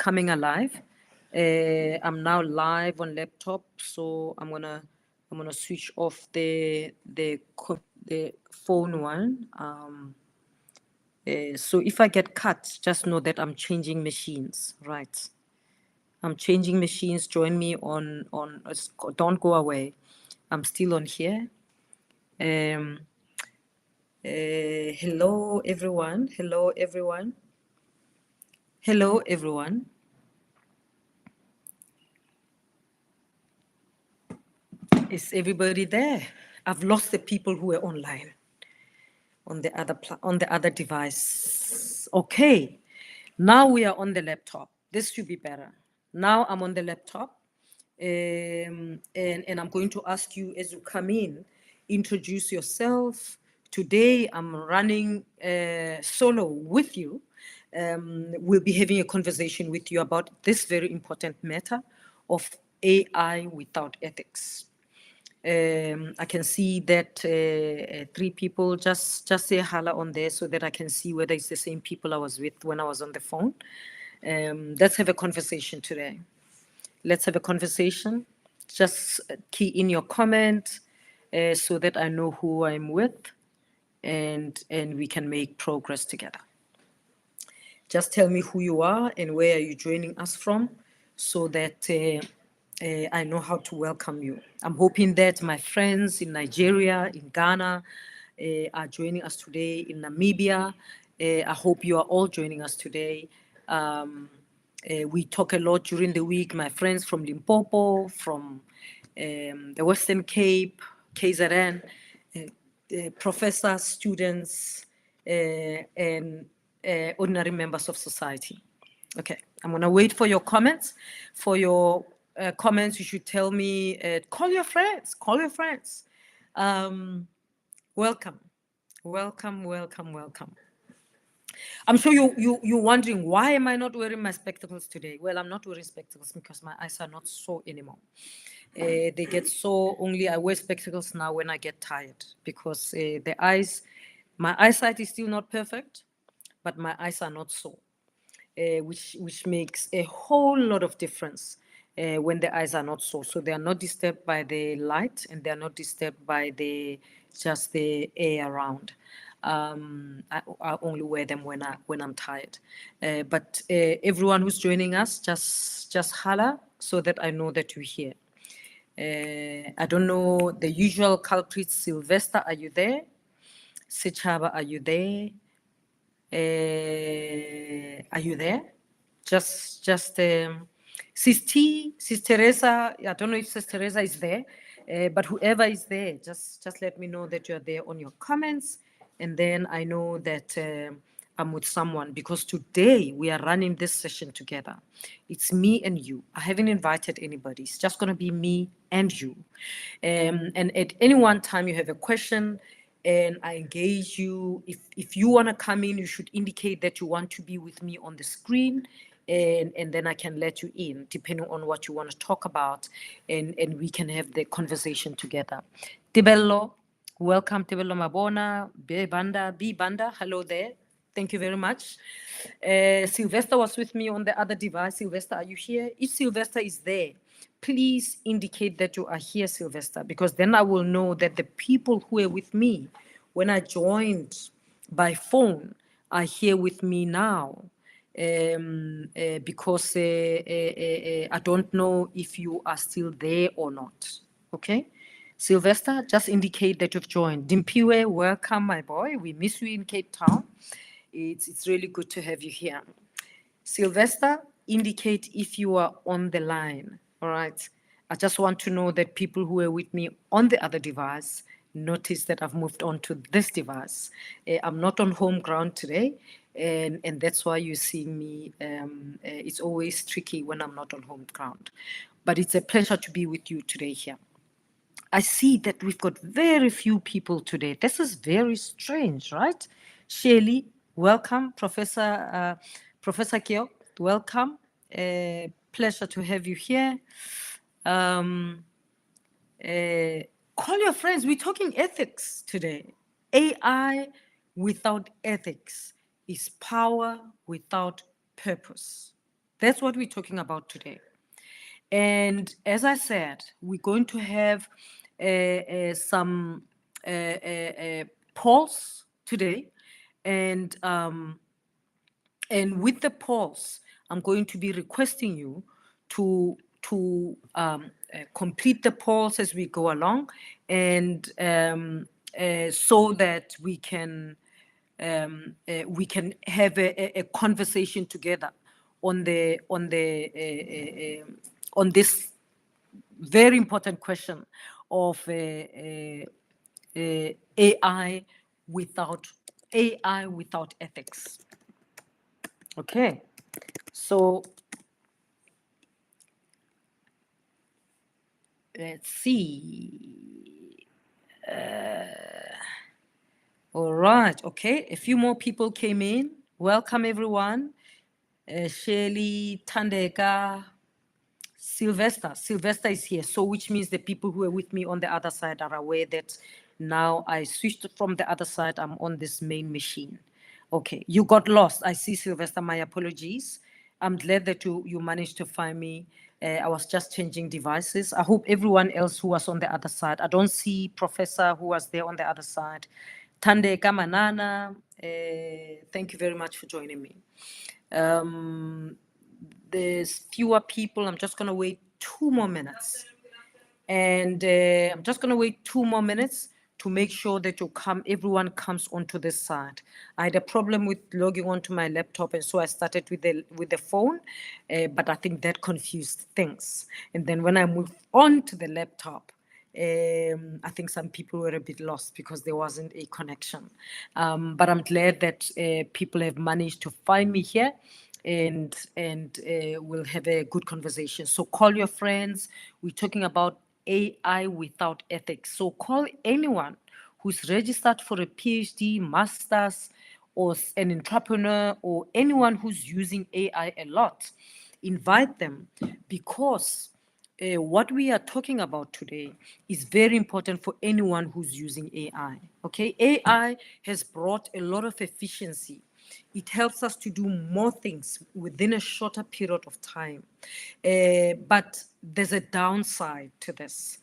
coming alive. I'm now live on laptop, so I'm gonna switch off the phone one. So if I get cut, just know that I'm changing machines, right? I'm changing machines. Join me on don't go away. I'm still on here. Hello everyone. Hello everyone. Hello everyone. Is everybody there? I've lost the people who were online on the other device. Okay, now we are on the laptop. This should be better. Now I'm on the laptop, and I'm going to ask you as you come in, introduce yourself. Today I'm running solo with you. We'll be having a conversation with you about this very important matter of AI without ethics. I can see that 3 people just say hello on there so that I can see whether it's the same people I was with when I was on the phone. Let's have a conversation today. Let's have a conversation. Just key in your comment so that I know who I'm with and we can make progress together. Just tell me who you are and where are you joining us from so that I know how to welcome you. I'm hoping that my friends in Nigeria, in Ghana, are joining us today, in Namibia. I hope you are all joining us today. We talk a lot during the week, my friends from Limpopo, from the Western Cape, KZN, professors, students, and ordinary members of society. Okay, I'm going to wait for your comments. For your comments, you should tell me, call your friends, call your friends. Welcome, welcome, welcome, welcome. I'm sure you're wondering, why am I not wearing my spectacles today? Well, I'm not wearing spectacles because my eyes are not sore anymore. They get sore only, I wear spectacles now when I get tired because my eyesight is still not perfect, but my eyes are not sore. Which makes a whole lot of difference when the eyes are not sore. So they are not disturbed by the light and they are not disturbed by just the air around. I only wear them when I'm tired. But everyone who's joining us, just holla so that I know that you're here. I don't know the usual culprits. Sylvester, are you there? Sichaba, are you there? Are you there? Sis T, Sis Teresa, I don't know if Sis Teresa is there, but whoever is there, just let me know that you're there on your comments, and then I know that I'm with someone, because today we are running this session together. It's me and you. I haven't invited anybody. It's just going to be me and you. And at any one time you have a question, and I engage you. If you want to come in, you should indicate that you want to be with me on the screen, and then I can let you in, depending on what you want to talk about, and we can have the conversation together. Tibello, welcome. Tibello Mabona, B Banda, hello there. Thank you very much. Sylvester was with me on the other device. Sylvester, are you here? If Sylvester is there, please indicate that you are here, Sylvester, because then I will know that the people who are with me when I joined by phone are here with me now. Because I don't know if you are still there or not. Okay? Sylvester, just indicate that you've joined. Dimpiwe, welcome, my boy. We miss you in Cape Town. It's really good to have you here. Sylvester, indicate if you are on the line. All right. I just want to know that people who are with me on the other device notice that I've moved on to this device. I'm not on home ground today, and that's why you see me. It's always tricky when I'm not on home ground. But it's a pleasure to be with you today here. I see that we've got very few people today. This is very strange, right? Shirley, welcome. Professor Kyo, welcome. Pleasure to have you here. Call your friends. We're talking ethics today. AI without ethics is power without purpose. That's what we're talking about today. And as I said, we're going to have some polls today, and with the polls, I'm going to be requesting you to complete the polls as we go along, and so that we can have a conversation together on this very important question of AI without ethics. Okay, so let's see. All right, okay, a few more people came in. Welcome, everyone. Shirley, Tandeka, Sylvester is here. So which means the people who are with me on the other side are aware that now I switched from the other side. I'm on this main machine. Okay, you got lost. I see, Sylvester, my apologies. I'm glad that you managed to find me. I was just changing devices. I hope everyone else who was on the other side. I don't see Professor who was there on the other side. Tande Kamanana, thank you very much for joining me. There's fewer people. I'm just going to wait 2 more minutes. And I'm just going to wait 2 more minutes to make sure that everyone comes onto this side. I had a problem with logging onto my laptop, and so I started with the phone, but I think that confused things. And then when I moved on to the laptop, I think some people were a bit lost because there wasn't a connection. But I'm glad that people have managed to find me here, and we'll have a good conversation. So call your friends. We're talking about AI without ethics. So call anyone who's registered for a PhD, master's, or an entrepreneur, or anyone who's using AI a lot. Invite them, because what we are talking about today is very important for anyone who's using AI. Okay, AI has brought a lot of efficiency. It helps us to do more things within a shorter period of time. But there's a downside to this.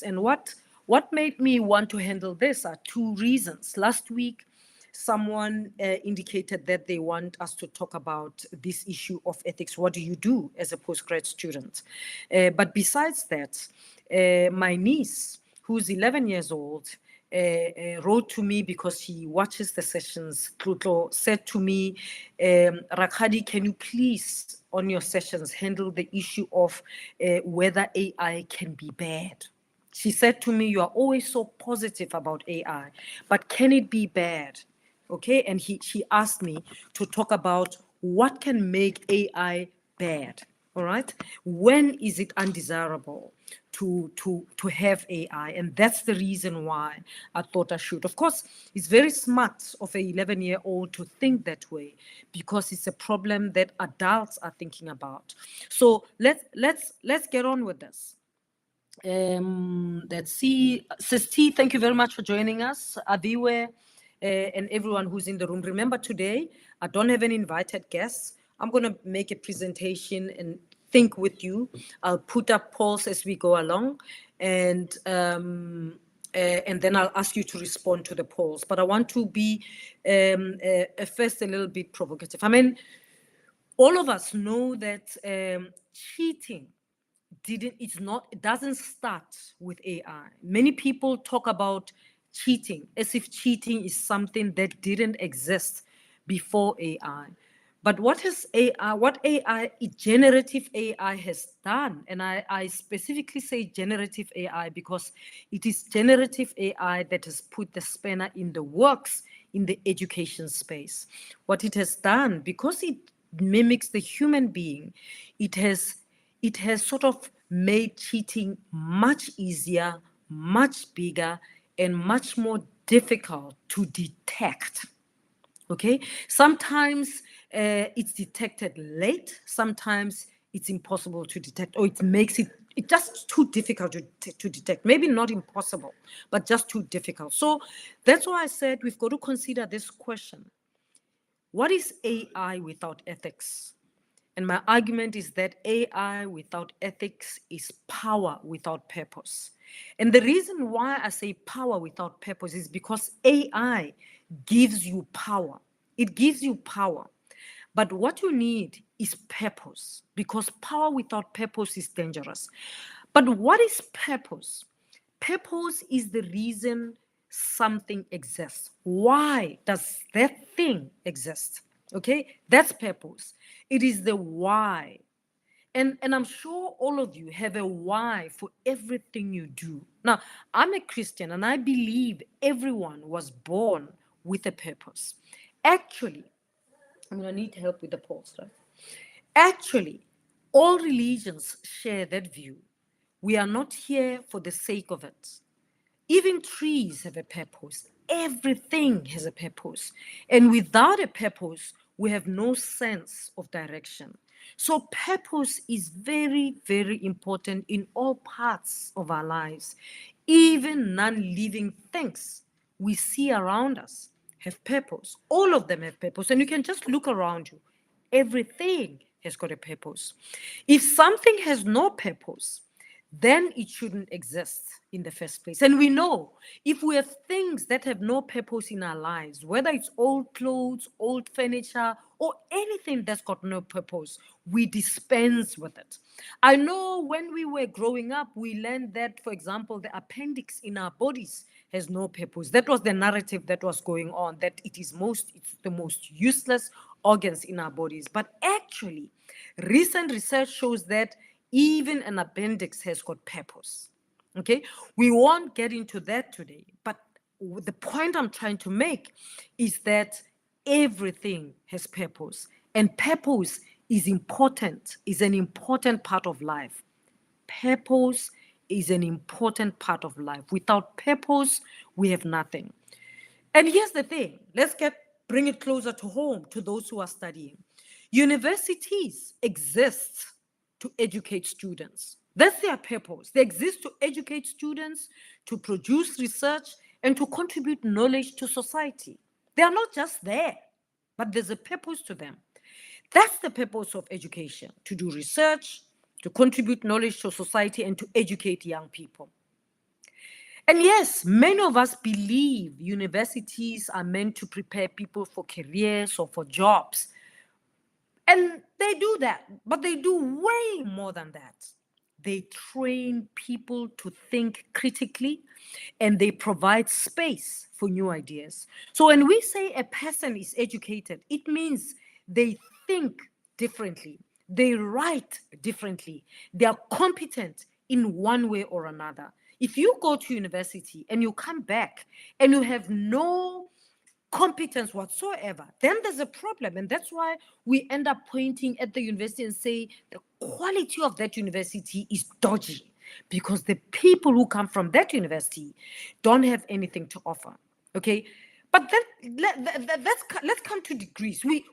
And what made me want to handle this are 2 reasons. Last week, someone indicated that they want us to talk about this issue of ethics. What do you do as a postgrad student? But besides that, my niece, who's 11 years old, wrote to me because she watches the sessions. Tlotlo said to me, Rakhadi, can you please, on your sessions, handle the issue of whether AI can be bad? She said to me, you are always so positive about AI, but can it be bad? Okay, and she asked me to talk about what can make AI bad. All right, when is it undesirable to have AI? And that's the reason why I thought I should. Of course, it's very smart of an 11-year-old to think that way, because it's a problem that adults are thinking about. So let's get on with this. Let's see. Sis T, thank you very much for joining us. Abiwe, and everyone who's in the room. Remember, today, I don't have any invited guests. I'm going to make a presentation and think with you. I'll put up polls as we go along, and then I'll ask you to respond to the polls. But I want to be first a little bit provocative. I mean, all of us know that cheating it doesn't start with AI. Many people talk about cheating as if cheating is something that didn't exist before AI. But what generative AI has done, and I specifically say generative AI because it is generative AI that has put the spanner in the works in the education space. What it has done, because it mimics the human being, it has sort of made cheating much easier, much bigger, and much more difficult to detect. Okay, sometimes it's detected late, sometimes it's impossible to detect, or it makes it just too difficult to detect. Maybe not impossible, but just too difficult. So that's why I said we've got to consider this question. What is AI without ethics? And my argument is that AI without ethics is power without purpose. And the reason why I say power without purpose is because AI gives you power. It gives you power. But what you need is purpose, because power without purpose is dangerous. But what is purpose? Purpose is the reason something exists. Why does that thing exist? Okay, that's purpose. It is the why. And I'm sure all of you have a why for everything you do. Now, I'm a Christian and I believe everyone was born with a purpose. Actually, I'm going to need help with the pulse, right? Actually, all religions share that view. We are not here for the sake of it. Even trees have a purpose. Everything has a purpose. And without a purpose, we have no sense of direction. So, purpose is very, very important in all parts of our lives. Even non living things we see around us have purpose. All of them have purpose. And you can just look around you. Everything has got a purpose. If something has no purpose, then it shouldn't exist in the first place. And we know if we have things that have no purpose in our lives, whether it's old clothes, old furniture, or anything that's got no purpose, we dispense with it. I know when we were growing up, we learned that, for example, the appendix in our bodies has no purpose. That was the narrative that was going on, that it's the most useless organs in our bodies. But actually, recent research shows that even an appendix has got purpose. Okay, we won't get into that today, but the point I'm trying to make is that everything has purpose, and purpose is important, is an important part of life. Purpose is an important part of life. Without purpose, we have nothing. And here's the thing, bring it closer to home to those who are studying. Universities exist to educate students. That's their purpose. They exist to educate students, to produce research, and to contribute knowledge to society. They are not just there, but there's a purpose to them. That's the purpose of education, to do research, to contribute knowledge to society, and to educate young people. And yes, many of us believe universities are meant to prepare people for careers or for jobs. And they do that, but they do way more than that. They train people to think critically, and they provide space for new ideas. So when we say a person is educated, it means they think differently, they write differently, they are competent in one way or another. If you go to university and you come back and you have no competence whatsoever, then there's a problem. And that's why we end up pointing at the university and say the quality of that university is dodgy, because the people who come from that university don't have anything to offer. Okay, but then let's come to degrees. We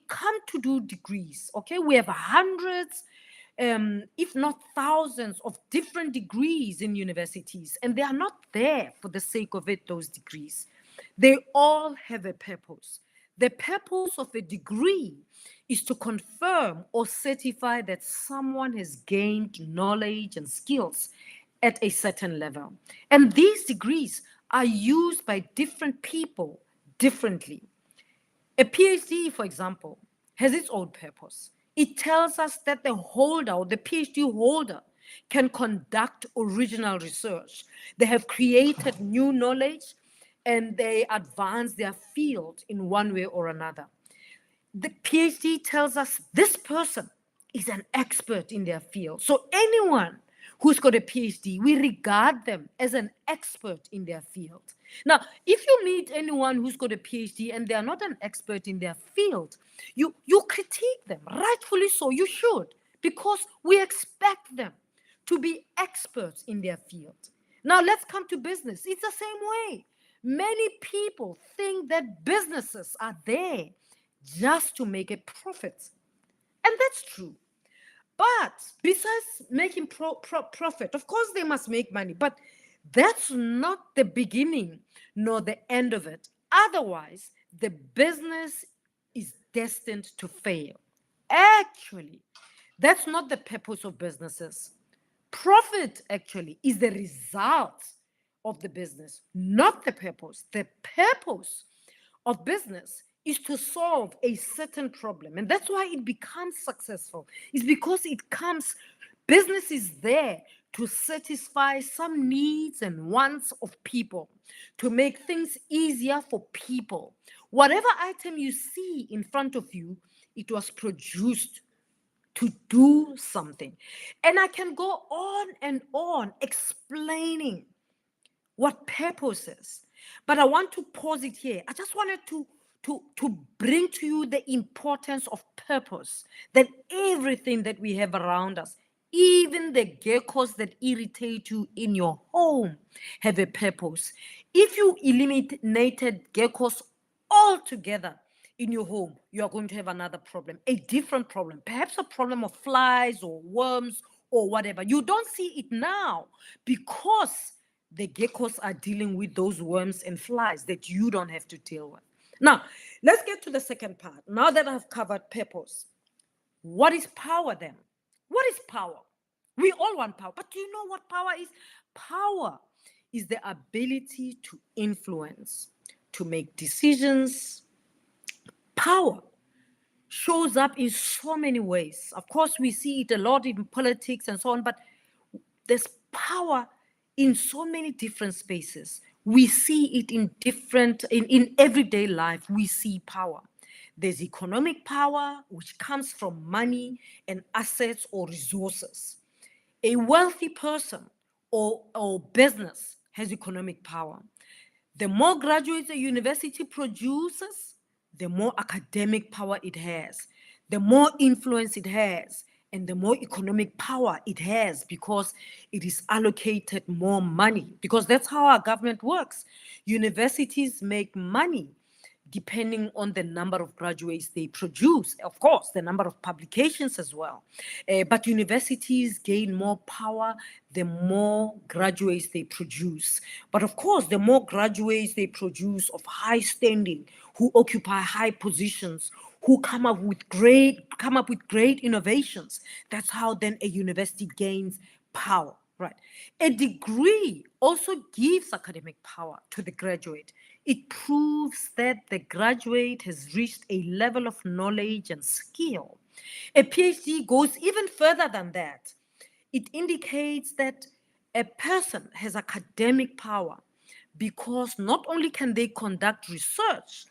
come to do degrees. Okay, we have hundreds, if not thousands, of different degrees in universities, and they are not there for the sake of it, those degrees. They all have a purpose. The purpose of a degree is to confirm or certify that someone has gained knowledge and skills at a certain level. And these degrees are used by different people differently. A PhD, for example, has its own purpose. It tells us that the holder, or the PhD holder, can conduct original research. They have created new knowledge and they advance their field in one way or another. The PhD tells us this person is an expert in their field. So anyone who's got a PhD, we regard them as an expert in their field. Now, if you meet anyone who's got a PhD and they are not an expert in their field, you critique them, rightfully so, you should, because we expect them to be experts in their field. Now, let's come to business. It's the same way. Many people think that businesses are there just to make a profit. And that's true. But besides making profit, of course they must make money, but that's not the beginning nor the end of it. Otherwise, the business is destined to fail. Actually, that's not the purpose of businesses. Profit actually is the result of the business, not the purpose. The purpose of business is to solve a certain problem. And that's why it becomes successful. It's because business is there to satisfy some needs and wants of people, to make things easier for people. Whatever item you see in front of you, it was produced to do something. And I can go on and on explaining what purpose is. But I want to pause it here. I just wanted to bring to you the importance of purpose, that everything that we have around us, even the geckos that irritate you in your home, have a purpose. If you eliminated geckos altogether in your home, you are going to have another problem, a different problem, perhaps a problem of flies or worms or whatever. You don't see it now because the geckos are dealing with those worms and flies that you don't have to deal with. Now, let's get to the second part. Now that I've covered purpose, what is power then? What is power? We all want power, but do you know what power is? Power is the ability to influence, to make decisions. Power shows up in so many ways. Of course, we see it a lot in politics and so on, but there's power in so many different spaces. We see it in everyday life, we see power. There's economic power, which comes from money and assets or resources. A wealthy person or business has economic power. The more graduates a university produces, the more academic power it has, the more influence it has, and the more economic power it has because it is allocated more money. Because that's how our government works. Universities make money depending on the number of graduates they produce, of course, the number of publications as well. But universities gain more power the more graduates they produce. But of course, the more graduates they produce of high standing, who occupy high positions, who come up with great innovations, that's how then a university gains power. Right. A degree also gives academic power to the graduate. It proves that the graduate has reached a level of knowledge and skill. A PhD goes even further than that. It indicates that a person has academic power because not only can they conduct research,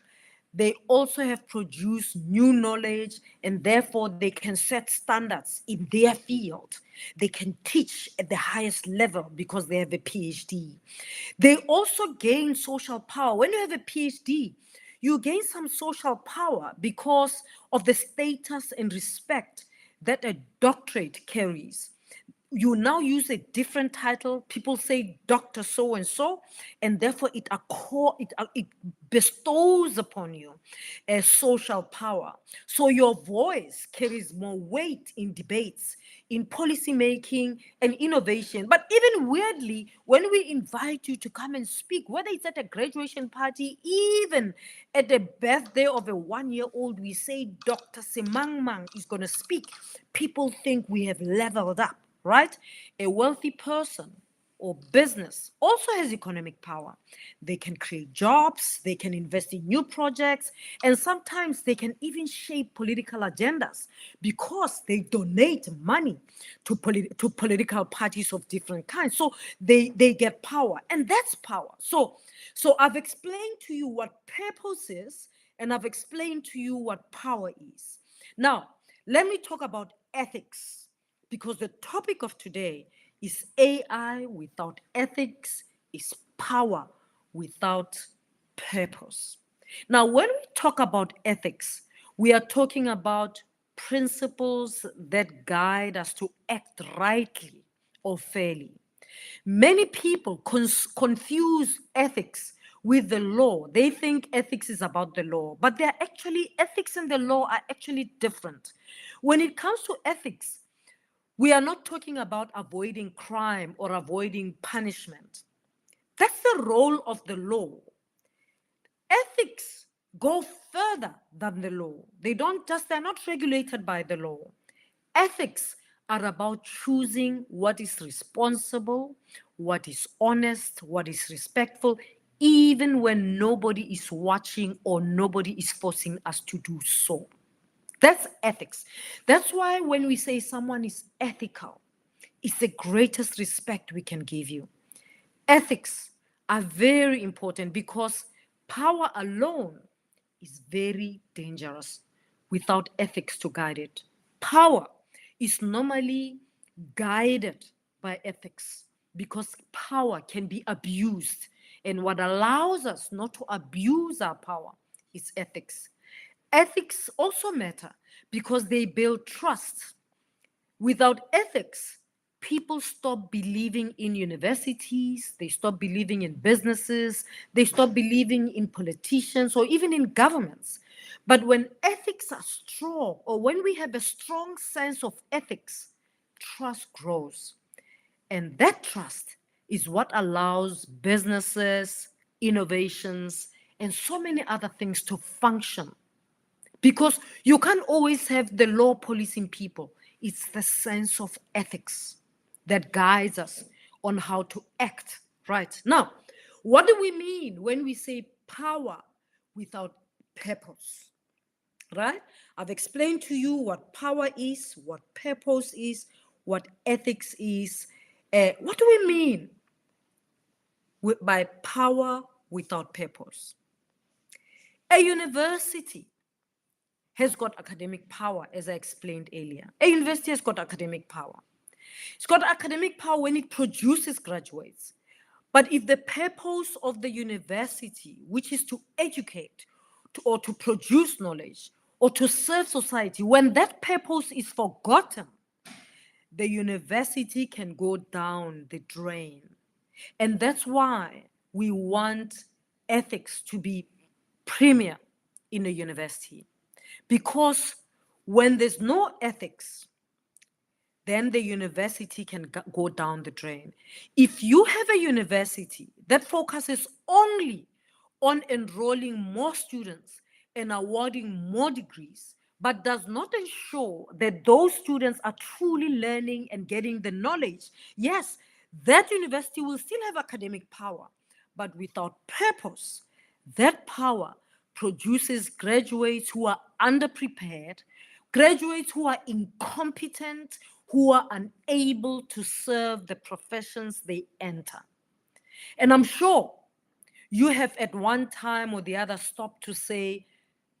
they also have produced new knowledge and therefore they can set standards in their field. They can teach at the highest level because they have a PhD. They also gain social power. When you have a PhD, you gain some social power because of the status and respect that a doctorate carries. You now use a different title. People say Dr. So and so, and therefore it bestows upon you a social power. So your voice carries more weight in debates, in policy making and innovation. But even weirdly, when we invite you to come and speak, whether it's at a graduation party, even at the birthday of a 1-year-old, we say Dr. Semangmang is going to speak. People think we have leveled up. Right? A wealthy person or business also has economic power. They can create jobs, they can invest in new projects, and sometimes they can even shape political agendas because they donate money to political parties of different kinds. So they get power, and that's power. So I've explained to you what purpose is, and I've explained to you what power is. Now, let me talk about ethics. Because the topic of today is AI without ethics is power without purpose. Now, when we talk about ethics, we are talking about principles that guide us to act rightly or fairly. Many people confuse ethics with the law. They think ethics is about the law, but ethics and the law are actually different. When it comes to ethics, we are not talking about avoiding crime or avoiding punishment. That's the role of the law. Ethics go further than the law. They're not regulated by the law. Ethics are about choosing what is responsible, what is honest, what is respectful, even when nobody is watching or nobody is forcing us to do so. That's ethics. That's why when we say someone is ethical, it's the greatest respect we can give you. Ethics are very important because power alone is very dangerous without ethics to guide it. Power is normally guided by ethics because power can be abused. And what allows us not to abuse our power is ethics. Ethics also matter because they build trust. Without ethics, people stop believing in universities, they stop believing in businesses, they stop believing in politicians or even in governments. But when ethics are strong, or when we have a strong sense of ethics, trust grows. And that trust is what allows businesses, innovations, and so many other things to function because you can't always have the law policing people. It's the sense of ethics that guides us on how to act. Right. Now, what do we mean when we say power without purpose? Right? I've explained to you what power is, what purpose is, what ethics is. What do we mean by power without purpose? A university has got academic power, as I explained earlier. A university has got academic power. It's got academic power when it produces graduates. But if the purpose of the university, which is to educate or to produce knowledge or to serve society, when that purpose is forgotten, the university can go down the drain. And that's why we want ethics to be premier in a university. Because when there's no ethics, then the university can go down the drain. If you have a university that focuses only on enrolling more students and awarding more degrees, but does not ensure that those students are truly learning and getting the knowledge, yes, that university will still have academic power, but without purpose, that power produces graduates who are underprepared, graduates who are incompetent, who are unable to serve the professions they enter. And I'm sure you have at one time or the other stopped to say,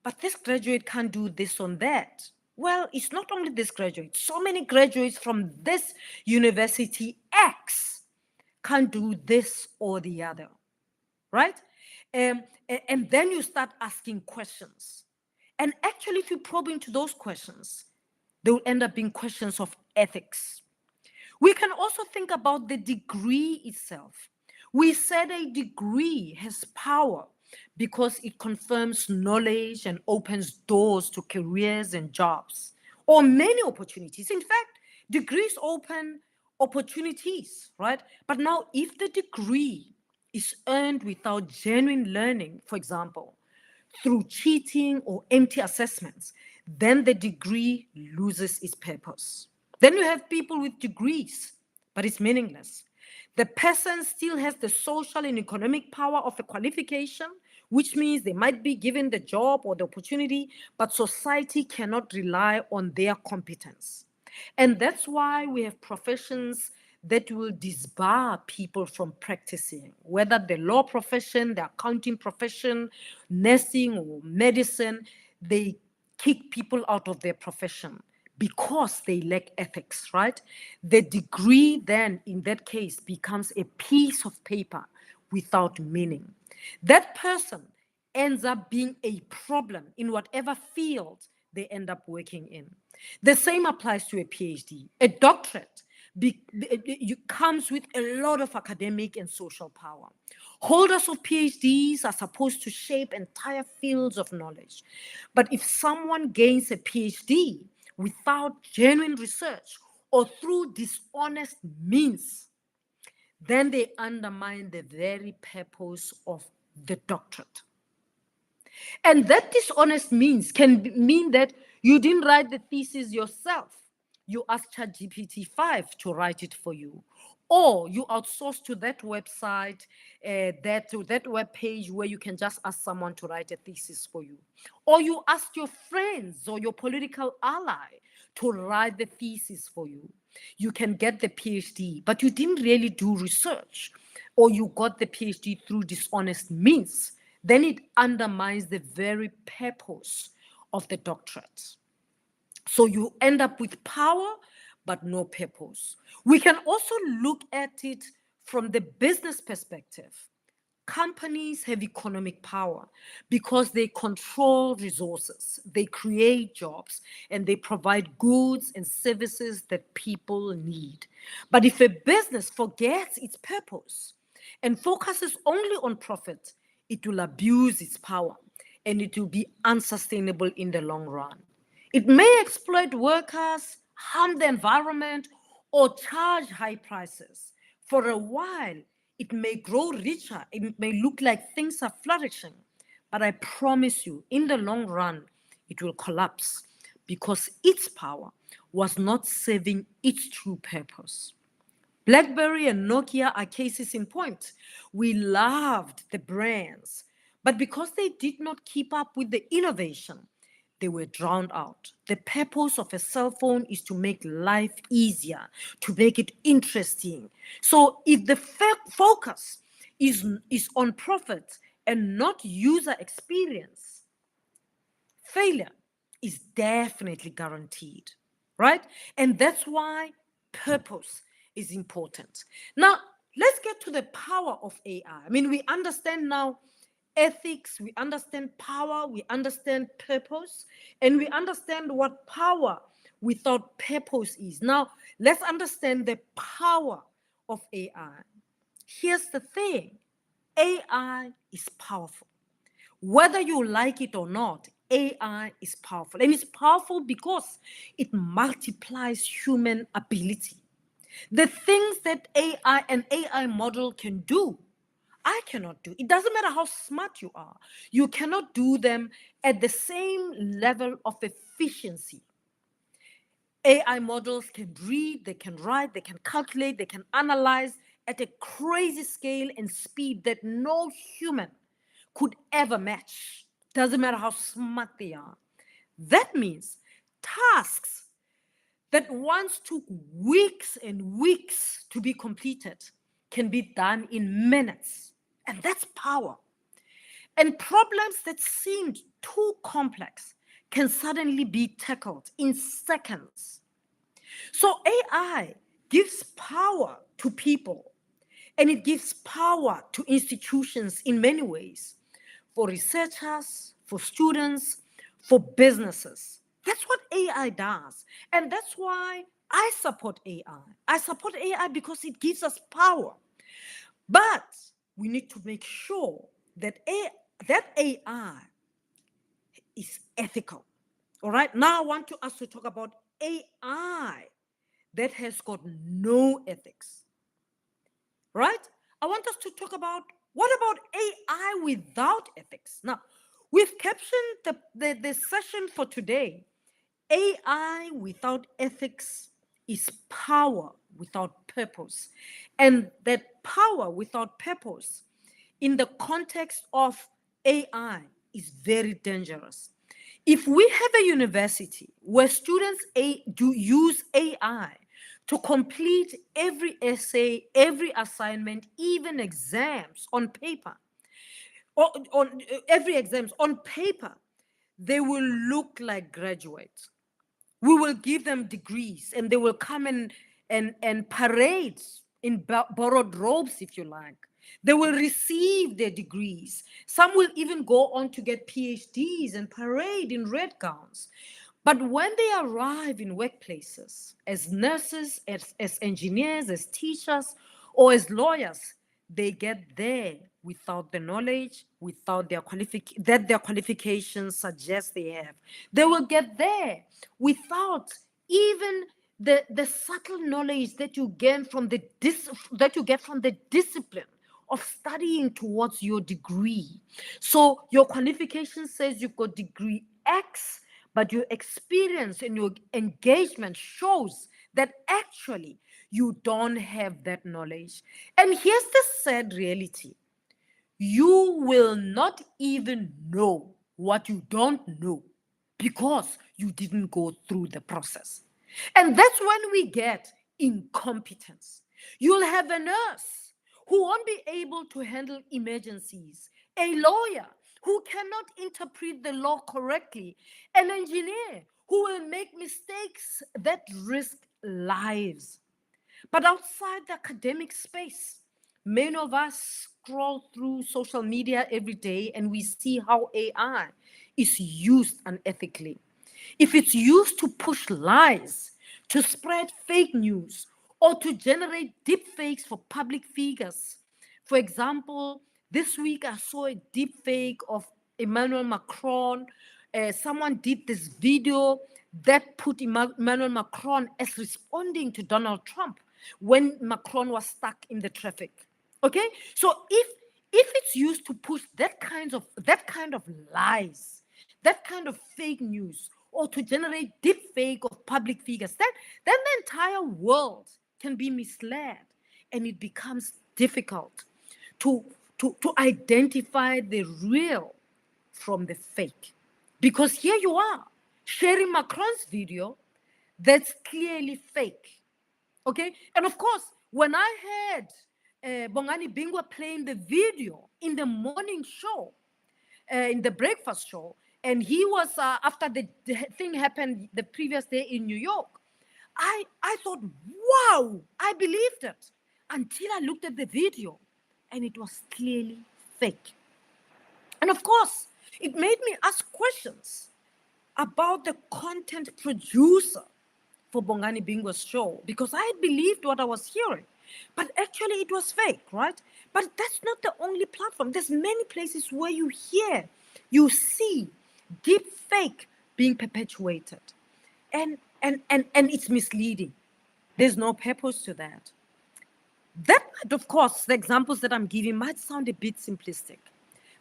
but this graduate can't do this on that. Well, it's not only this graduate, so many graduates from this university X can't do this or the other, right? And then you start asking questions. And actually, if you probe into those questions, they will end up being questions of ethics. We can also think about the degree itself. We said a degree has power because it confirms knowledge and opens doors to careers and jobs, or many opportunities. In fact, degrees open opportunities, right? But now, if the degree is earned without genuine learning, for example, through cheating or empty assessments, then the degree loses its purpose. Then you have people with degrees, but it's meaningless. The person still has the social and economic power of a qualification, which means they might be given the job or the opportunity, but society cannot rely on their competence. And that's why we have professions that will disbar people from practicing, whether the law profession, the accounting profession, nursing, or medicine, they kick people out of their profession because they lack ethics, right? The degree then, in that case, becomes a piece of paper without meaning. That person ends up being a problem in whatever field they end up working in. The same applies to a PhD. A doctorate comes with a lot of academic and social power. Holders of PhDs are supposed to shape entire fields of knowledge. But if someone gains a PhD without genuine research or through dishonest means, then they undermine the very purpose of the doctorate. And that dishonest means mean that you didn't write the thesis yourself. You asked ChatGPT 5 to write it for you. Or you outsource to that website, that web page where you can just ask someone to write a thesis for you. Or you ask your friends or your political ally to write the thesis for you. You can get the PhD, but you didn't really do research, or you got the PhD through dishonest means. Then it undermines the very purpose of the doctorate. So you end up with power, but no purpose. We can also look at it from the business perspective. Companies have economic power because they control resources, they create jobs, and they provide goods and services that people need. But if a business forgets its purpose and focuses only on profit, it will abuse its power and it will be unsustainable in the long run. It may exploit workers, harm the environment, or charge high prices. For a while, it may grow richer, it may look like things are flourishing, but I promise you, in the long run, it will collapse because its power was not serving its true purpose. BlackBerry and Nokia are cases in point. We loved the brands, but because they did not keep up with the innovation, they were drowned out. The purpose of a cell phone is to make life easier, to make it interesting. So if the focus is on profit and not user experience, failure is definitely guaranteed, right? And that's why purpose is important. Now, let's get to the power of AI. I mean, we understand now ethics, we understand power, we understand purpose, and we understand what power without purpose is. Now, let's understand the power of AI. Here's the thing, AI is powerful. Whether you like it or not, AI is powerful. And it's powerful because it multiplies human ability. The things that an AI model can do, I cannot do. It doesn't matter how smart you are. You cannot do them at the same level of efficiency. AI models can read, they can write, they can calculate, they can analyze at a crazy scale and speed that no human could ever match. Doesn't matter how smart they are. That means tasks that once took weeks and weeks to be completed can be done in minutes. And that's power. And problems that seemed too complex can suddenly be tackled in seconds. So AI gives power to people, and it gives power to institutions in many ways, for researchers, for students, for businesses. That's what AI does. And that's why I support AI. I support AI because it gives us power. But we need to make sure that AI is ethical. All right. Now I want us to talk about AI that has got no ethics. Right? I want us to talk about what about AI without ethics? Now, we've captioned the session for today. AI without ethics is power without purpose. And that power without purpose in the context of AI is very dangerous. If we have a university where students do use AI to complete every essay, every assignment, even exams on paper, or on every exams on paper, they will look like graduates. We will give them degrees and they will come and parade in borrowed robes, if you like. They will receive their degrees. Some will even go on to get PhDs and parade in red gowns. But when they arrive in workplaces as nurses, as engineers, as teachers, or as lawyers, they get there without the knowledge, without their qualifications suggest they have. They will get there without even the subtle knowledge that you gain from that you get from the discipline of studying towards your degree. So your qualification says you've got degree X, but your experience and your engagement shows that actually you don't have that knowledge. And here's the sad reality: you will not even know what you don't know because you didn't go through the process. And that's when we get incompetence. You'll have a nurse who won't be able to handle emergencies, a lawyer who cannot interpret the law correctly, an engineer who will make mistakes that risk lives. But outside the academic space, many of us scroll through social media every day and we see how AI is used unethically. If it's used to push lies, to spread fake news, or to generate deep fakes for public figures. For example, this week I saw a deep fake of Emmanuel Macron. Someone did this video that put Emmanuel Macron as responding to Donald Trump when Macron was stuck in the traffic. Okay, so if it's used to push that kind of lies, that kind of fake news, or to generate deep fake of public figures, then the entire world can be misled, and it becomes difficult to to identify the real from the fake. Because here you are sharing Macron's video that's clearly fake. Okay, and of course, when I heard Bongani Bingwa playing the video in the morning show, in the breakfast show, and he was after the thing happened the previous day in New York, I thought, wow, I believed it until I looked at the video, and it was clearly fake. And of course, it made me ask questions about the content producer for Bongani Bingwa's show, because I had believed what I was hearing, but actually it was fake, right? But that's not the only platform. There's many places where you hear, you see deep fake being perpetuated, and it's misleading. There's no purpose to that. That, of course, the examples that I'm giving might sound a bit simplistic,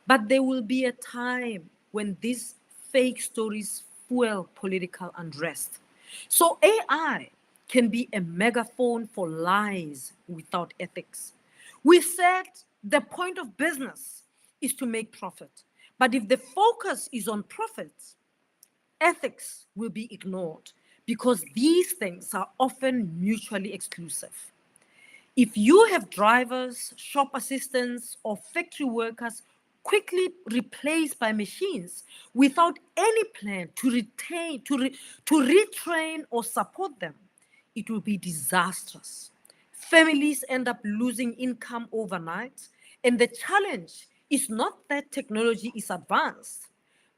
but there will be a time when these fake stories fuel political unrest. So AI can be a megaphone for lies without ethics. We said the point of business is to make profit. But if the focus is on profits, ethics will be ignored because these things are often mutually exclusive. If you have drivers, shop assistants, or factory workers quickly replaced by machines without any plan to retrain or support them, it will be disastrous. Families end up losing income overnight, and the challenge is not that technology is advanced,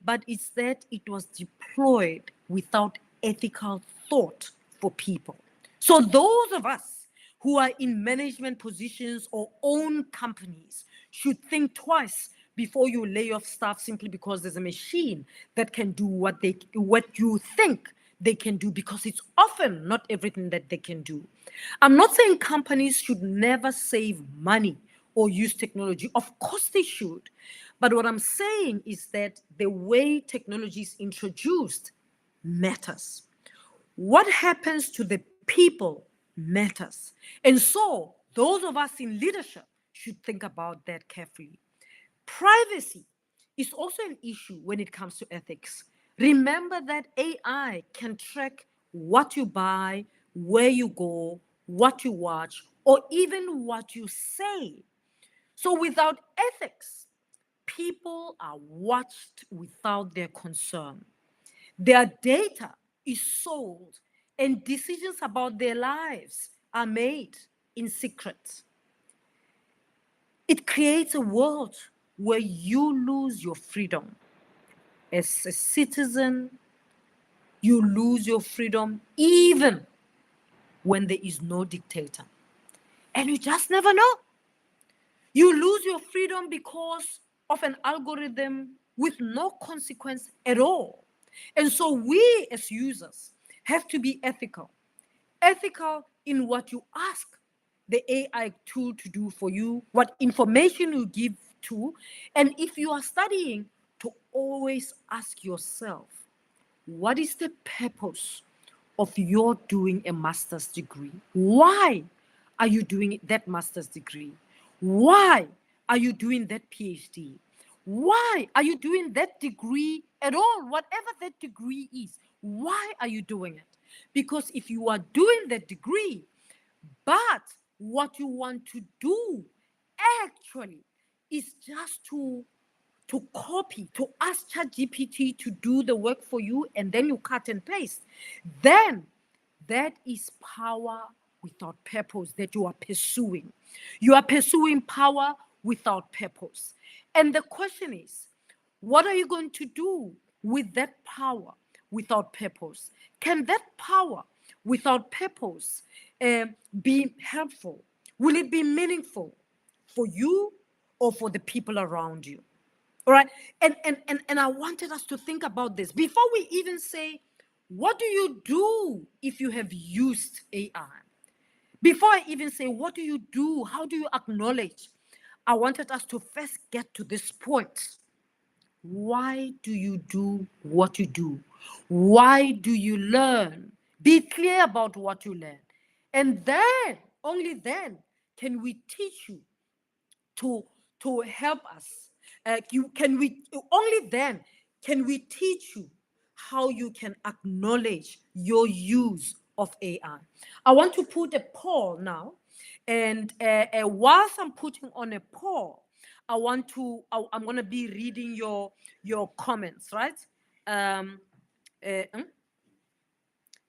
but it's that it was deployed without ethical thought for people. So those of us who are in management positions or own companies should think twice before you lay off staff simply because there's a machine that can do what you think they can do, because it's often not everything that they can do. I'm not saying companies should never save money or use technology. Of course they should. But what I'm saying is that the way technology is introduced matters. What happens to the people matters. And so those of us in leadership should think about that carefully. Privacy is also an issue when it comes to ethics. Remember that AI can track what you buy, where you go, what you watch, or even what you say. So without ethics, people are watched without their concern. Their data is sold, and decisions about their lives are made in secret. It creates a world where you lose your freedom. As a citizen, you lose your freedom even when there is no dictator. And you just never know. You lose your freedom because of an algorithm with no consequence at all. And so we as users have to be ethical in what you ask, the AI tool to do for you, what information you give to. And if you are studying, to always ask yourself, what is the purpose of your doing a master's degree? Why are you doing that master's degree? Why are you doing that PhD? Why are you doing that degree at all? Whatever that degree is, why are you doing it? Because if you are doing that degree, but what you want to do actually is just to copy, to ask ChatGPT to do the work for you, and then you cut and paste, then that is power without purpose that you are pursuing. You are pursuing power without purpose. And the question is, what are you going to do with that power without purpose? Can that power without purpose be helpful? Will it be meaningful for you or for the people around you? All right. And I wanted us to think about this before we even say, what do you do if you have used AI? Before I even say, what do you do? How do you acknowledge? I wanted us to first get to this point. Why do you do what you do? Why do you learn? Be clear about what you learn. And then, only then, can we teach you to help us. Only then can we teach you how you can acknowledge your use of AI. I want to put a poll now, and whilst I'm putting on a poll, I'm going to be reading your comments, right?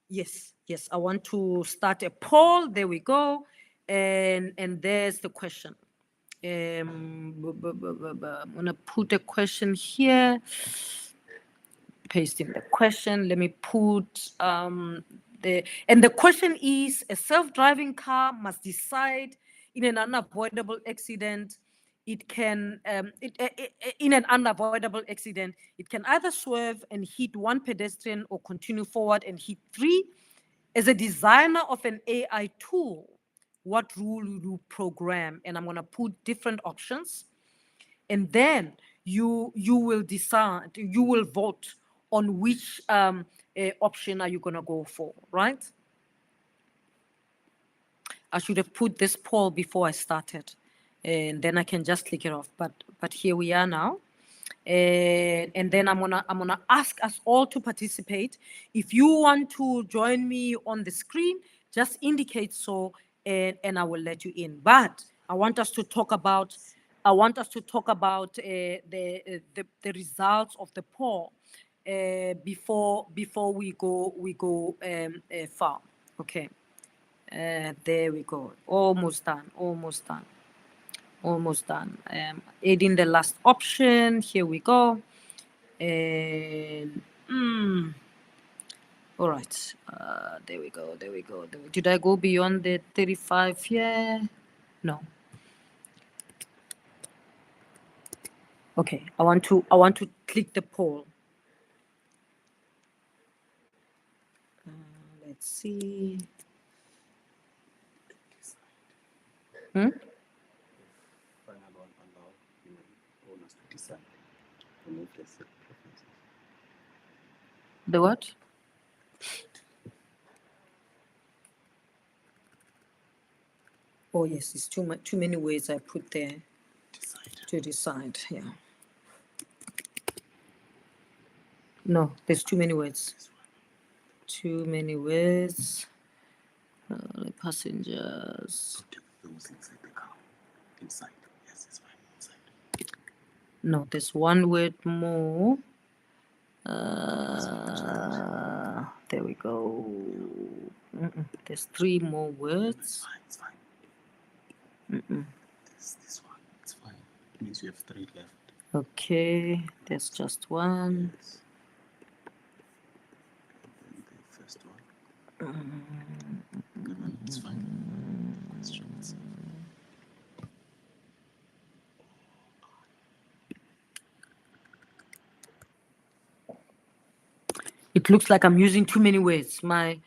Yes, I want to start a poll. There we go. And there's the question. I'm going to put a question here. Pasting the question. Let me put the question is: a self-driving car must decide in an unavoidable accident. It can in an unavoidable accident, it can either swerve and hit one pedestrian or continue forward and hit three. As a designer of an AI tool, what rule will you program? And I'm going to put different options, and then you will decide, you will vote on which option are you going to go for, right? I should have put this poll before I started, and then I can just click it off, but here we are now. And then I'm gonna ask us all to participate. If you want to join me on the screen, just indicate so, and I will let you in. But I want us to talk about the results of the poll before we go far. Okay, there we go. Almost done. Adding the last option. Here we go. And all right. There we go. Did I go beyond the 35 here? No. Okay. I want to click the poll. Let's see. The what? Oh yes, it's too many words I put there. To decide. Yeah. No, there's too many words. Too many words. Passengers. Those inside the car. Inside. Yes, it's fine. Inside. No, there's one word more. There we go. There's three more words. It's fine. This one. It's fine. It means you have three left. Okay, there's just one. Yes. And then the first one. It's fine. It looks like I'm using too many words. My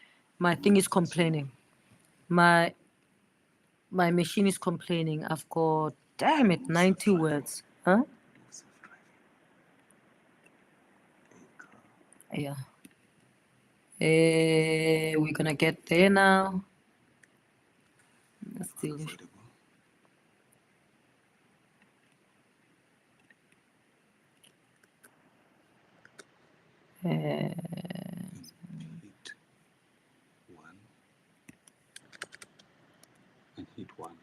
thing is complaining. My machine is complaining. I've got, damn it, 90 words. Huh? Yeah. We're gonna get there now. Let's see. Hit one and hit one.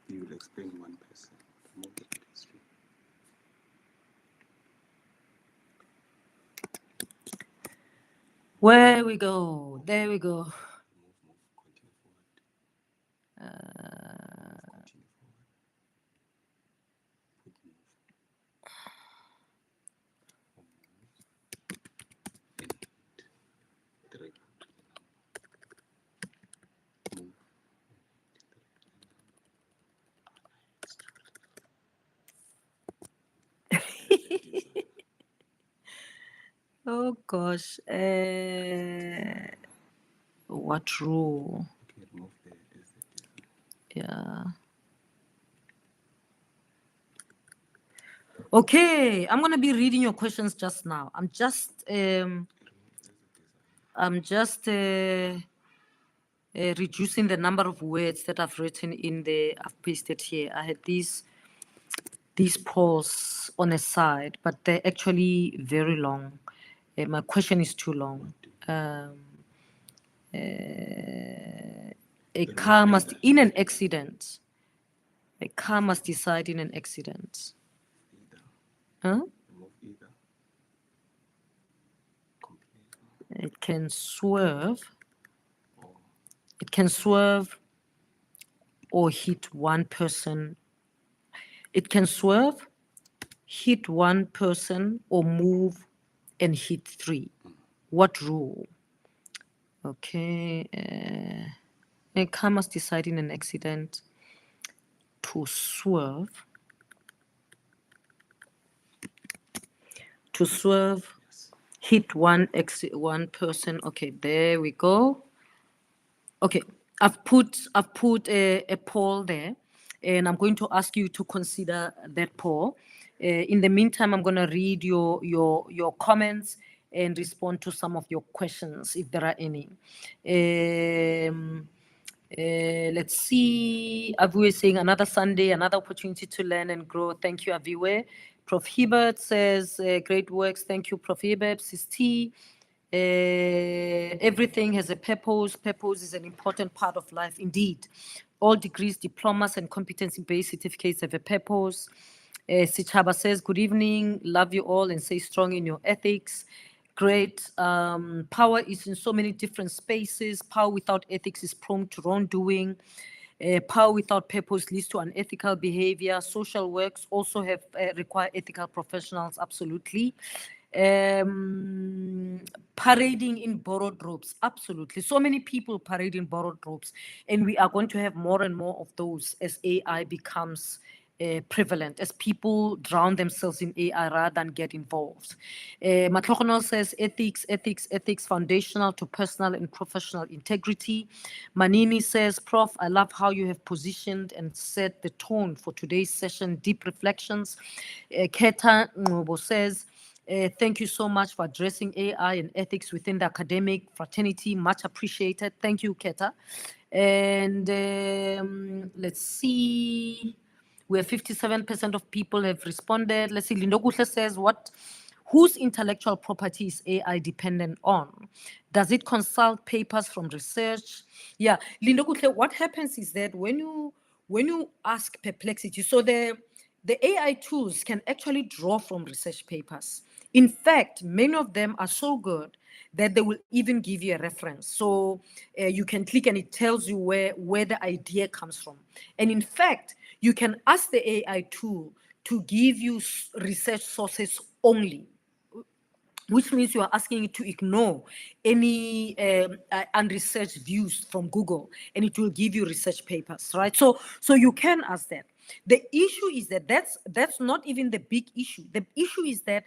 You will explain one person. Move it to history. Where we go? There we go. Move, continue forward. Continue forward. Put move. Or move. And hit. Drag to the number. Move. Oh gosh. What rule? Okay, move there. Yeah. Okay, I'm gonna be reading your questions just now. I'm just reducing the number of words that I've written in there. I've pasted here. I had these polls on a side, but they're actually very long. My question is too long. A car must, in an accident, a car must decide in an accident. Either. Huh? Move either. It can swerve. Or It can swerve or hit one person. It can swerve, hit one person, or move and hit three. What rule? Okay. A car must decide in an accident to swerve. To swerve, hit one person. Okay, there we go. Okay, I've put a poll there, and I'm going to ask you to consider that poll. In the meantime, I'm going to read your comments and respond to some of your questions if there are any. Let's see. Aviwe is saying another Sunday, another opportunity to learn and grow. Thank you, Aviwe. Prof. Hebert says, great works. Thank you, Prof. Hebert. Sis T. Everything has a purpose. Purpose is an important part of life, indeed. All degrees, diplomas, and competency-based certificates have a purpose. Sichaba says, good evening. Love you all and stay strong in your ethics. Great. Power is in so many different spaces. Power without ethics is prone to wrongdoing. Power without purpose leads to unethical behavior. Social works also have require ethical professionals, absolutely. Parading in borrowed robes, absolutely. So many people parade in borrowed robes, and we are going to have more and more of those as AI becomes prevalent, as people drown themselves in AI rather than get involved. Matlogonal says ethics, foundational to personal and professional integrity. Manini says, Prof, I love how you have positioned and set the tone for today's session, deep reflections. Keta Ngobo says, thank you so much for addressing AI and ethics within the academic fraternity. Much appreciated. Thank you, Keta. And let's see. Where 57% of people have responded. Let's see. Lindokuhle says, whose intellectual property is AI dependent on? Does it consult papers from research? Yeah, Lindokuhle, what happens is that when you ask Perplexity, so the AI tools can actually draw from research papers. In fact, many of them are so good that they will even give you a reference. So you can click and it tells you where the idea comes from. And in fact, you can ask the AI tool to give you research sources only, which means you are asking it to ignore any unresearched views from Google, and it will give you research papers, right? So you can ask that. The issue is that that's not even the big issue. The issue is that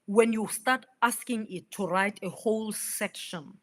when you start asking it to write a whole section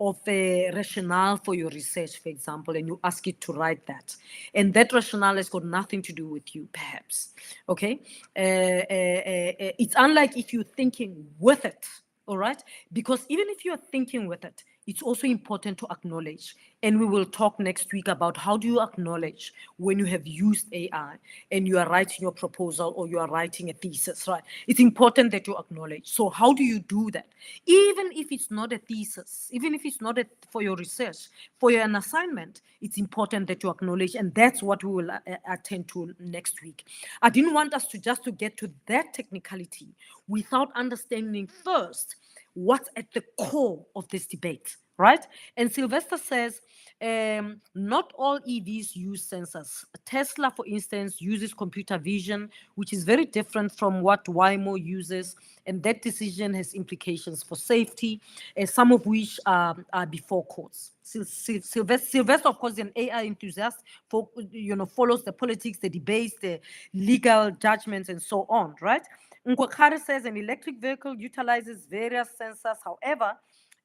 of a rationale for your research, for example, and you ask it to write that, and that rationale has got nothing to do with you, perhaps, okay? It's unlike if you're thinking with it, all right? Because even if you're thinking with it, it's also important to acknowledge. And we will talk next week about how do you acknowledge when you have used AI and you are writing your proposal or you are writing a thesis, right? It's important that you acknowledge. So how do you do that? Even if it's not a thesis, even if it's not for your research, for an assignment, it's important that you acknowledge. And that's what we will attend to next week. I didn't want us to get to that technicality without understanding first what's at the core of this debate, right? And Sylvester says, not all EVs use sensors. Tesla, for instance, uses computer vision, which is very different from what Waymo uses, and that decision has implications for safety, some of which are before courts. Sylvester, of course, is an AI enthusiast, follows the politics, the debates, the legal judgments, and so on, right? Nkwakare says an electric vehicle utilizes various sensors. However,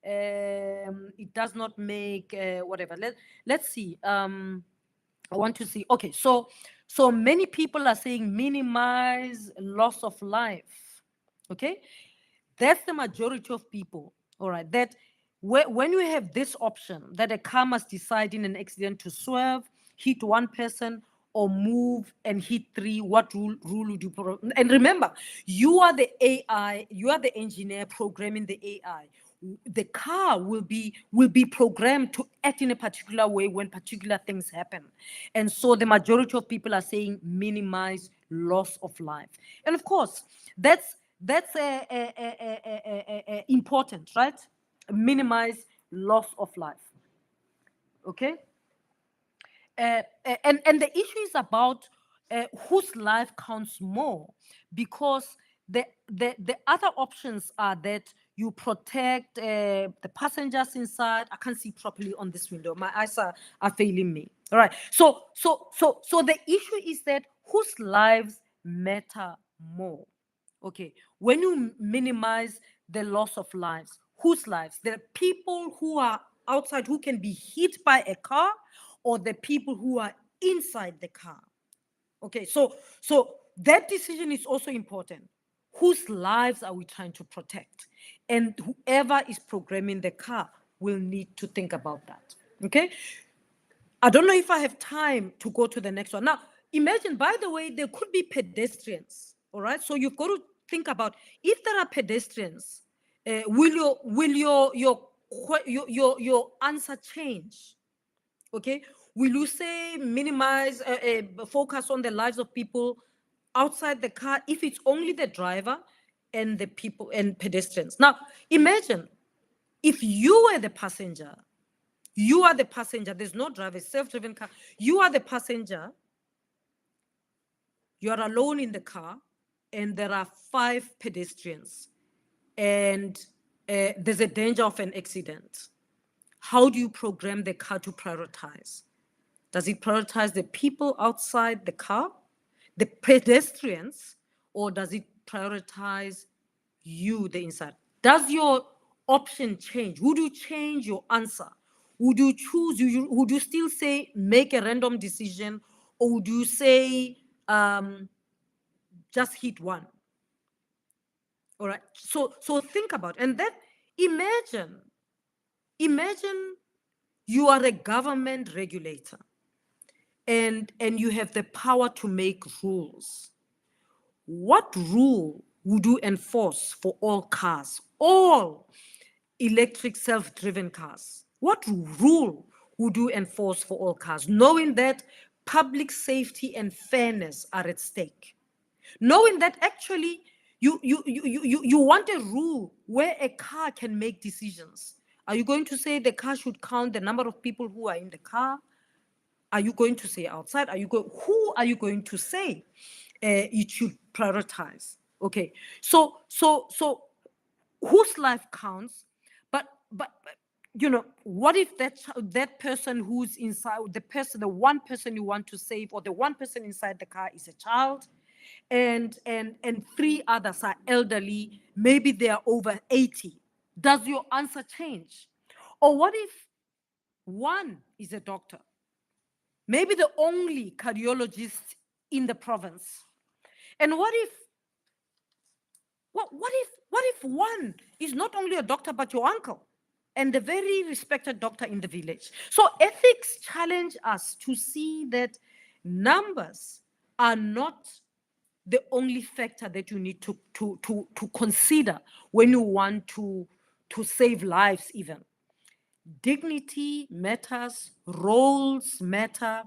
it does not make whatever. Let's see. I want to see. Okay, so many people are saying minimize loss of life. Okay, that's the majority of people. All right, that when you have this option that a car must decide in an accident to swerve, hit one person, or move and hit three, what rule would you put? And remember, you are the AI, you are the engineer programming the AI. The car will be programmed to act in a particular way when particular things happen. And so the majority of people are saying minimize loss of life. And of course, that's important, right? Minimize loss of life. Okay. And the issue is about whose life counts more, because the other options are that you protect the passengers inside. I can't see properly on this window. My eyes are failing me. All right. So the issue is that whose lives matter more. Okay. When you minimize the loss of lives, whose lives? The people who are outside who can be hit by a car, or the people who are inside the car. Okay, so that decision is also important. Whose lives are we trying to protect? And whoever is programming the car will need to think about that. Okay, I don't know if I have time to go to the next one. Now, imagine, by the way, there could be pedestrians. All right, so you've got to think about, if there are pedestrians, will your answer change? Okay, will you say minimize, focus on the lives of people outside the car if it's only the driver and the people and pedestrians? Now, imagine if you were the passenger, there's no driver, self-driven car, you are the passenger, you are alone in the car, and there are 5 pedestrians, and there's a danger of an accident. How do you program the car to prioritize? Does it prioritize the people outside the car, the pedestrians, or does it prioritize you, the inside? Does your option change? Would you change your answer? Would you choose, would you still say make a random decision, or would you say just hit one? All right, so think about it. And then imagine you are a government regulator, and you have the power to make rules. What rule would you enforce for all cars, all electric self-driven cars? What rule would you enforce for all cars, knowing that public safety and fairness are at stake? Knowing that actually you want a rule where a car can make decisions. Are you going to say the car should count the number of people who are in the car? Are you going to say outside? Who are you going to say it should prioritize? Okay, so whose life counts? But what if that person who's inside, the one person you want to save, or the one person inside the car is a child, and 3 others are elderly, maybe they are over 80? Does your answer change? Or what if one is a doctor, maybe the only cardiologist in the province? And what if one is not only a doctor but your uncle and a very respected doctor in the village? So ethics challenge us to see that numbers are not the only factor that you need to consider when you want to save lives even. Dignity matters, roles matter,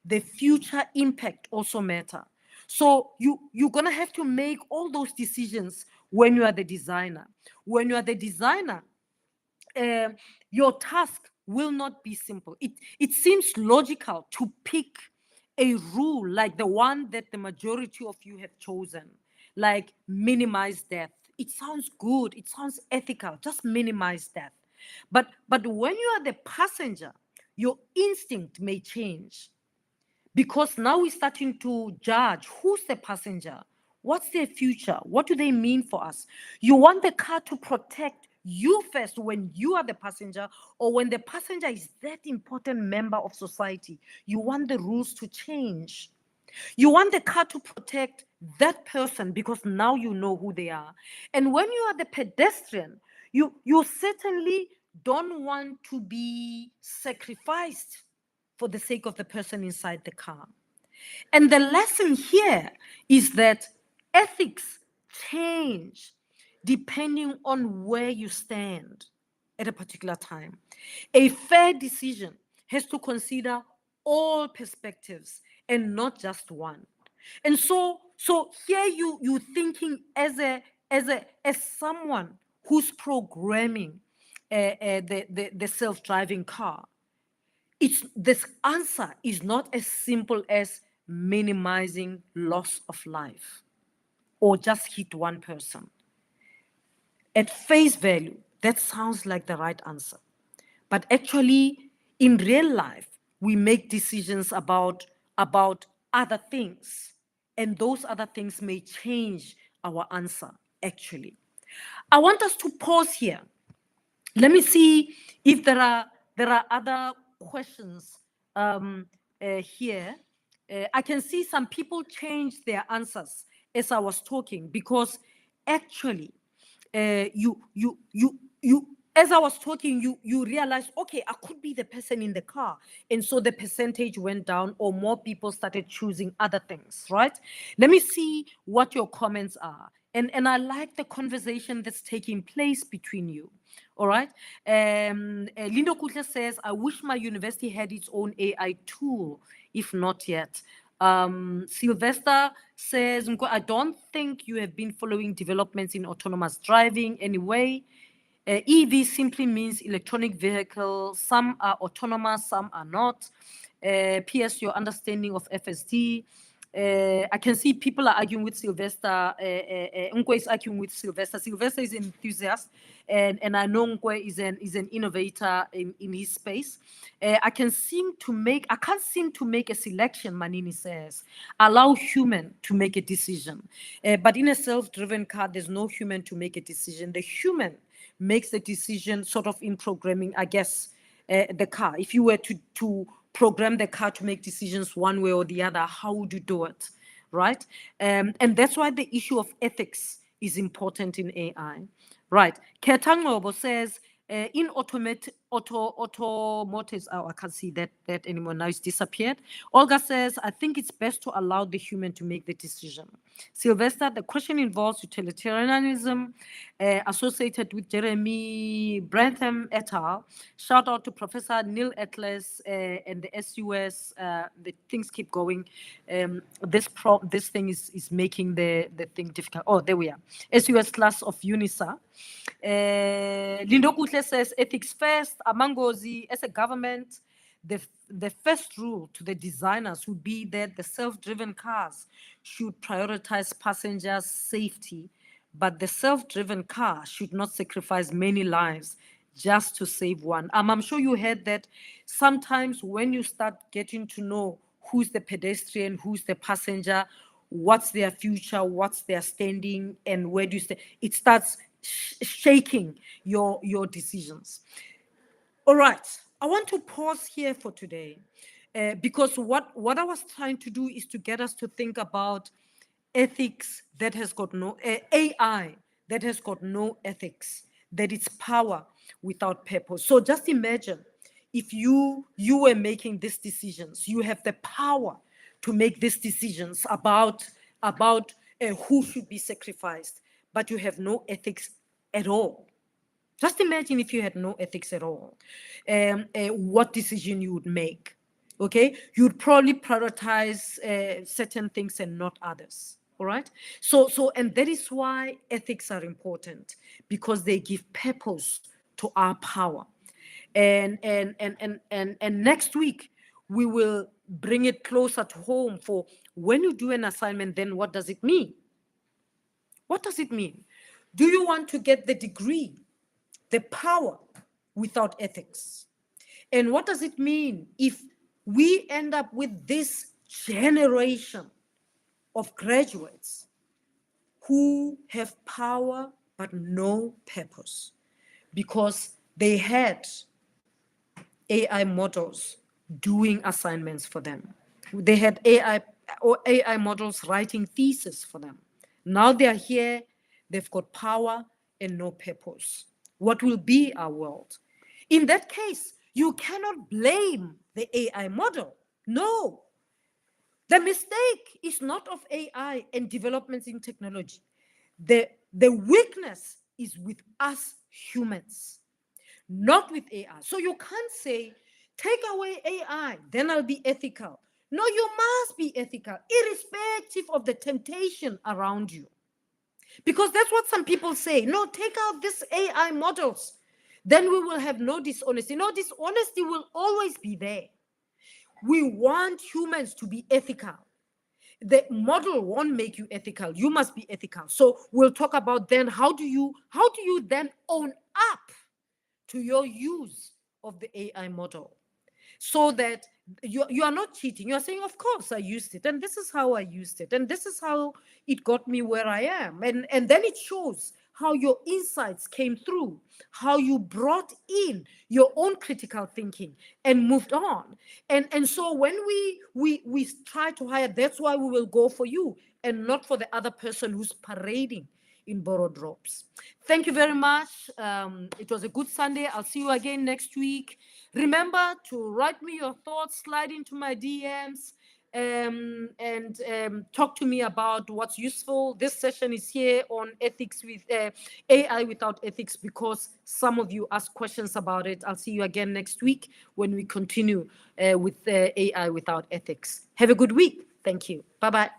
the future impact also matter. So you're gonna have to make all those decisions when you are the designer. When you are the designer, your task will not be simple. It seems logical to pick a rule like the one that the majority of you have chosen, like minimize death. It sounds good, it sounds ethical, just minimize death. But when you are the passenger, your instinct may change, because now we're starting to judge who's the passenger, what's their future, what do they mean for us. You want the car to protect you first when you are the passenger, or when the passenger is that important member of society, you want the rules to change. You want the car to protect that person because now you know who they are. And when you are the pedestrian, you certainly don't want to be sacrificed for the sake of the person inside the car. And the lesson here is that ethics change depending on where you stand at a particular time. A fair decision has to consider all perspectives and not just one. And so here you thinking as someone who's programming the self-driving car. This answer is not as simple as minimizing loss of life or just hit one person. At face value, that sounds like the right answer. But actually, in real life, we make decisions about other things, and those other things may change our answer, actually. I want us to pause here. Let me see if there are other questions here. I can see some people change their answers as I was talking, because actually you as I was talking, you realized, okay, I could be the person in the car. And so the percentage went down, or more people started choosing other things, right? Let me see what your comments are. And I like the conversation that's taking place between you. All right. Lindo Kutle says, I wish my university had its own AI tool, if not yet. Sylvester says, I don't think you have been following developments in autonomous driving anyway. EV simply means electronic vehicle. Some are autonomous, some are not. PS, your understanding of FSD. I can see people are arguing with Sylvester. Nkwe is arguing with Sylvester. Sylvester is an enthusiast, and I know Nkwe is an innovator in his space. I can't seem to make a selection, Manini says. Allow human to make a decision. But in a self-driven car, there's no human to make a decision. The human makes the decision sort of in programming, I guess, the car. If you were to program the car to make decisions one way or the other, how would you do it, right? And that's why the issue of ethics is important in AI, right? Ketangobo says, in automotives, oh, I can't see that anymore, now it's disappeared. Olga says, I think it's best to allow the human to make the decision. Sylvester, the question involves utilitarianism associated with Jeremy Brantham et al. Shout out to Professor Neil Atlas and the SUS. The things keep going. This thing is making the thing difficult. Oh, there we are. SUS class of UNISA. Lindo Kutle says, ethics first. Amangozi, as a government, the first rule to the designers would be that the self-driven cars should prioritize passengers' safety, but the self-driven car should not sacrifice many lives just to save one. I'm sure you heard that sometimes when you start getting to know who's the pedestrian, who's the passenger, what's their future, what's their standing, and where do you stand, it starts shaking your decisions. All right. I want to pause here for today because what I was trying to do is to get us to think about ethics that has got no AI that has got no ethics, that it's power without purpose. So just imagine if you were making these decisions, you have the power to make these decisions about who should be sacrificed, but you have no ethics at all. Just imagine if you had no ethics at all, what decision you would make. Okay, you'd probably prioritize certain things and not others. All right. And that is why ethics are important, because they give purpose to our power. And next week we will bring it closer to home for when you do an assignment. Then what does it mean? What does it mean? Do you want to get the degree, the power without ethics? And what does it mean if we end up with this generation of graduates who have power but no purpose because they had AI models doing assignments for them? They had AI models writing thesis for them. Now they are here, they've got power and no purpose. What will be our world? In that case, you cannot blame the AI model. No. The mistake is not of AI and developments in technology. The weakness is with us humans, not with AI. So you can't say, take away AI, then I'll be ethical. No, you must be ethical, irrespective of the temptation around you. Because that's what some people say. No, take out these AI models, then we will have no dishonesty. No, dishonesty will always be there. We want humans to be ethical. The model won't make you ethical. You must be ethical. So we'll talk about then how do you then own up to your use of the AI model, so that you are not cheating. You are saying, of course, I used it, and this is how I used it, and this is how it got me where I am. And then it shows how your insights came through, how you brought in your own critical thinking and moved on. And so when we try to hire, that's why we will go for you and not for the other person who's parading in borrowed robes. Thank you very much. It was a good Sunday. I'll see you again next week. Remember to write me your thoughts, slide into my DMs, and talk to me about what's useful. This session is here on ethics with AI without ethics, because some of you asked questions about it. I'll see you again next week when we continue with AI without ethics. Have a good week. Thank you. Bye-bye.